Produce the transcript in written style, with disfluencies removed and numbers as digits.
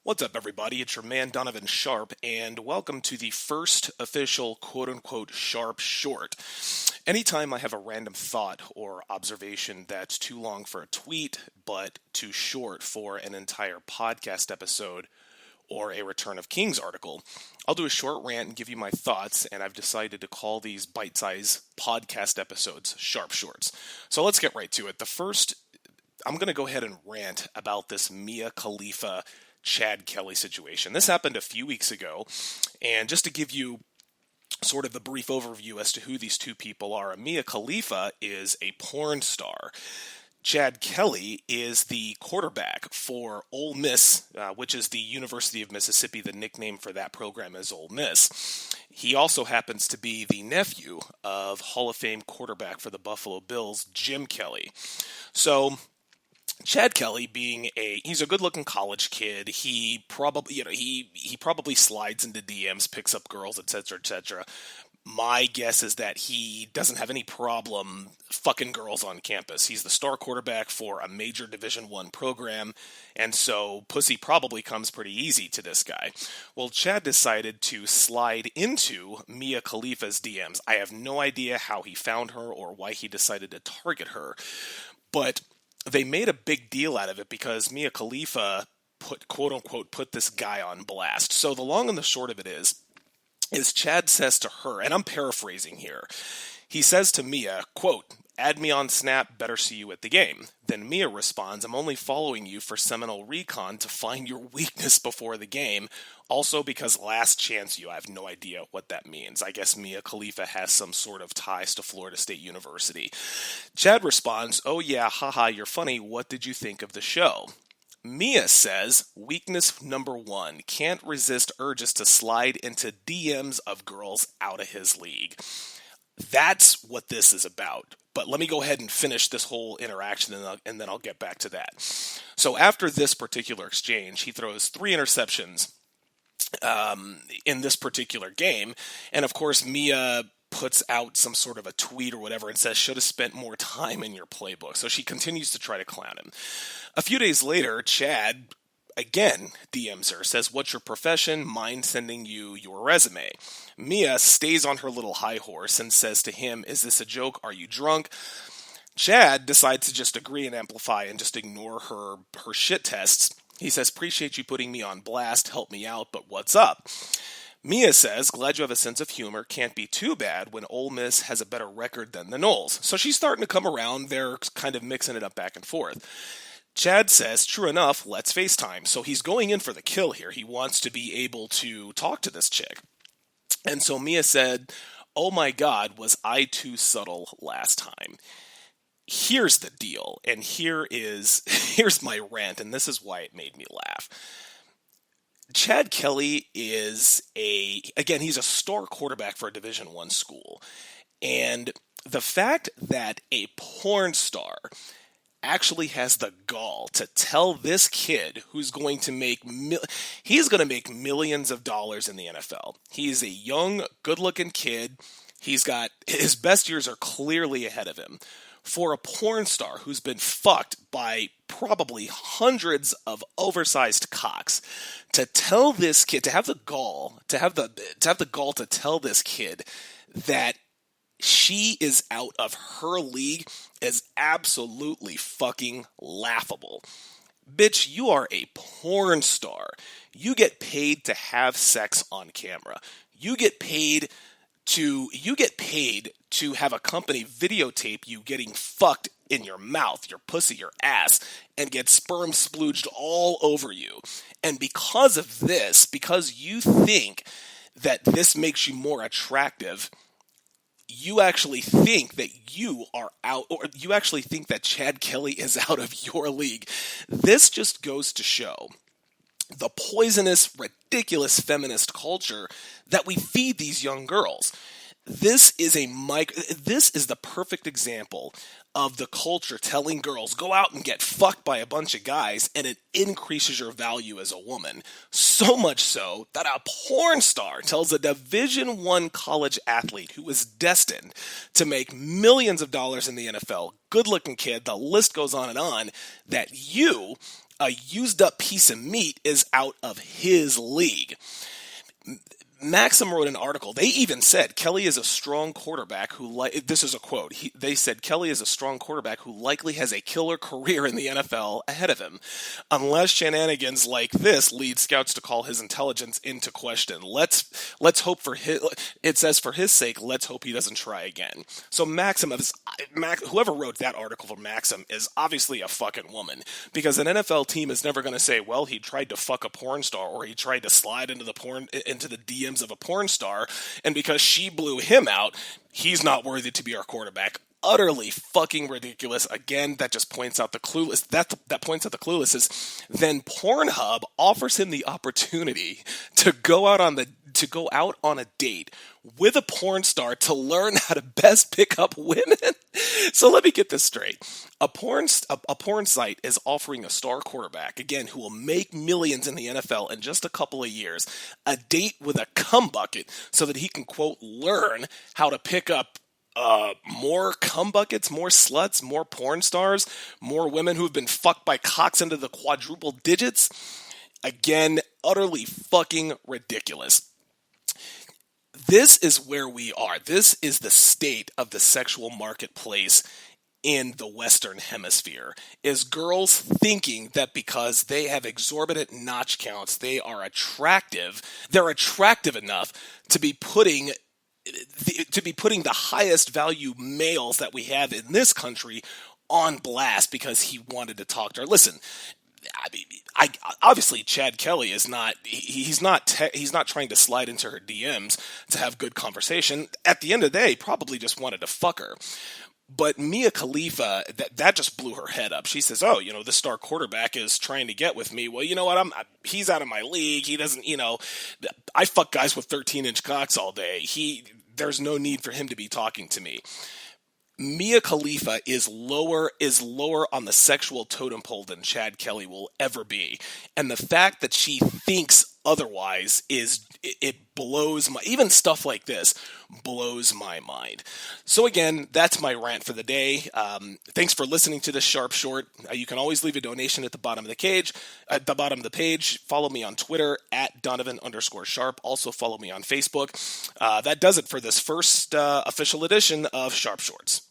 What's up, everybody? It's your man, Donovan Sharpe, and welcome to the first official quote-unquote Sharpe short. Anytime I have a random thought or observation that's too long for a tweet, but too short for an entire podcast episode or a Return of Kings article, I'll do a short rant and give you my thoughts, and I've decided to call these bite-sized podcast episodes Sharpe Shorts. So let's get right to it. I'm going to go ahead and rant about this Mia Khalifa Chad Kelly situation. This happened a few weeks ago, and just to give you sort of a brief overview as to who these two people are, Mia Khalifa is a porn star. Chad Kelly is the quarterback for Ole Miss, which is the University of Mississippi. The nickname for that program is Ole Miss. He also happens to be the nephew of Hall of Fame quarterback for the Buffalo Bills, Jim Kelly. So Chad Kelly, he's a good-looking college kid. He probably, he probably slides into DMs, picks up girls, etc., etc. My guess is that he doesn't have any problem fucking girls on campus. He's the star quarterback for a major Division I program, and so pussy probably comes pretty easy to this guy. Well, Chad decided to slide into Mia Khalifa's DMs. I have no idea how he found her or why he decided to target her, but they made a big deal out of it because Mia Khalifa put this guy on blast. So the long and the short of it is Chad says to her, and I'm paraphrasing here, he says to Mia, quote, "Add me on Snap, better see you at the game." Then Mia responds, "I'm only following you for Seminole Recon to find your weakness before the game. Also because last chance you." I have no idea what that means. I guess Mia Khalifa has some sort of ties to Florida State University. Chad responds, "Oh yeah, haha, you're funny. What did you think of the show?" Mia says, "Weakness number one, can't resist urges to slide into DMs of girls out of his league." That's what this is about. But let me go ahead and finish this whole interaction, and then I'll get back to that. So after this particular exchange, he throws 3 interceptions in this particular game. And of course, Mia puts out some sort of a tweet or whatever and says, "Should have spent more time in your playbook." So she continues to try to clown him. A few days later, Chad again DMs her, says, "What's your profession? Mind sending you your resume?" Mia stays on her little high horse and says to him, "Is this a joke? Are you drunk?" Chad decides to just agree and amplify and just ignore her shit tests. He says, "Appreciate you putting me on blast, help me out, but what's up?" Mia says, "Glad you have a sense of humor. Can't be too bad when Ole Miss has a better record than the Noles." So she's starting to come around. They're kind of mixing it up back and forth. Chad says, "True enough, let's FaceTime." So he's going in for the kill here. He wants to be able to talk to this chick. And so Mia said, "Oh my God, was I too subtle last time?" Here's the deal, and here's my rant, and this is why it made me laugh. Chad Kelly he's a star quarterback for a Division I school. And the fact that a porn star actually has the gall to tell this kid who's going to make millions of dollars in the NFL. He's a young, good-looking kid. His best years are clearly ahead of him. For a porn star who's been fucked by probably hundreds of oversized cocks, to tell this kid, to have the gall to tell this kid that she is out of her league is absolutely fucking laughable. Bitch, you are a porn star. You get paid to have sex on camera. You get paid to have a company videotape you getting fucked in your mouth, your pussy, your ass, and get sperm splooged all over you. And because of this, because you think that this makes you more attractive, you actually think that you are out, or you actually think that Chad Kelly is out of your league. This just goes to show the poisonous, ridiculous feminist culture that we feed these young girls. This is the perfect example of the culture telling girls, go out and get fucked by a bunch of guys, and it increases your value as a woman. So much so that a porn star tells a Division I college athlete who is destined to make millions of dollars in the NFL, good-looking kid, the list goes on, that you, a used up piece of meat is out of his league. Maxim wrote an article. They even said Kelly is a strong quarterback who, this is a quote. They said Kelly is a strong quarterback who likely has a killer career in the NFL ahead of him, unless shenanigans like this lead scouts to call his intelligence into question. Let's hope for his. It says for his sake, let's hope he doesn't try again. So whoever wrote that article for Maxim is obviously a fucking woman, because an NFL team is never going to say, well, he tried to fuck a porn star or he tried to slide into the DMs of a porn star, and because she blew him out, he's not worthy to be our quarterback. Utterly fucking ridiculous. Again, that just points out the clueless. That points out the clueless is then Pornhub offers him the opportunity to go out on a date with a porn star to learn how to best pick up women. So let me get this straight. A porn site is offering a star quarterback, again, who will make millions in the NFL in just a couple of years, a date with a cum bucket so that he can, quote, learn how to pick up more cum buckets, more sluts, more porn stars, more women who have been fucked by cocks into the quadruple digits. Again, utterly fucking ridiculous. This is where we are. This is the state of the sexual marketplace in the Western Hemisphere, is girls thinking that because they have exorbitant notch counts, they're attractive enough to be putting the highest value males that we have in this country on blast because he wanted to talk to her. Listen, obviously Chad Kelly is not. He's not trying to slide into her DMs to have good conversation. At the end of the day, he probably just wanted to fuck her. But Mia Khalifa, that just blew her head up. She says, "Oh, this star quarterback is trying to get with me. Well, you know what? He's out of my league. He doesn't. I fuck guys with 13-inch cocks all day. There's no need for him to be talking to me." Mia Khalifa is lower on the sexual totem pole than Chad Kelly will ever be. And the fact that she thinks otherwise it blows even stuff like this blows my mind. So again, that's my rant for the day. Thanks for listening to this Sharpe Short. You can always leave a donation at the bottom of the page. Follow me on Twitter at Donovan_Sharpe. Also follow me on Facebook. That does it for this first official edition of Sharpe Shorts.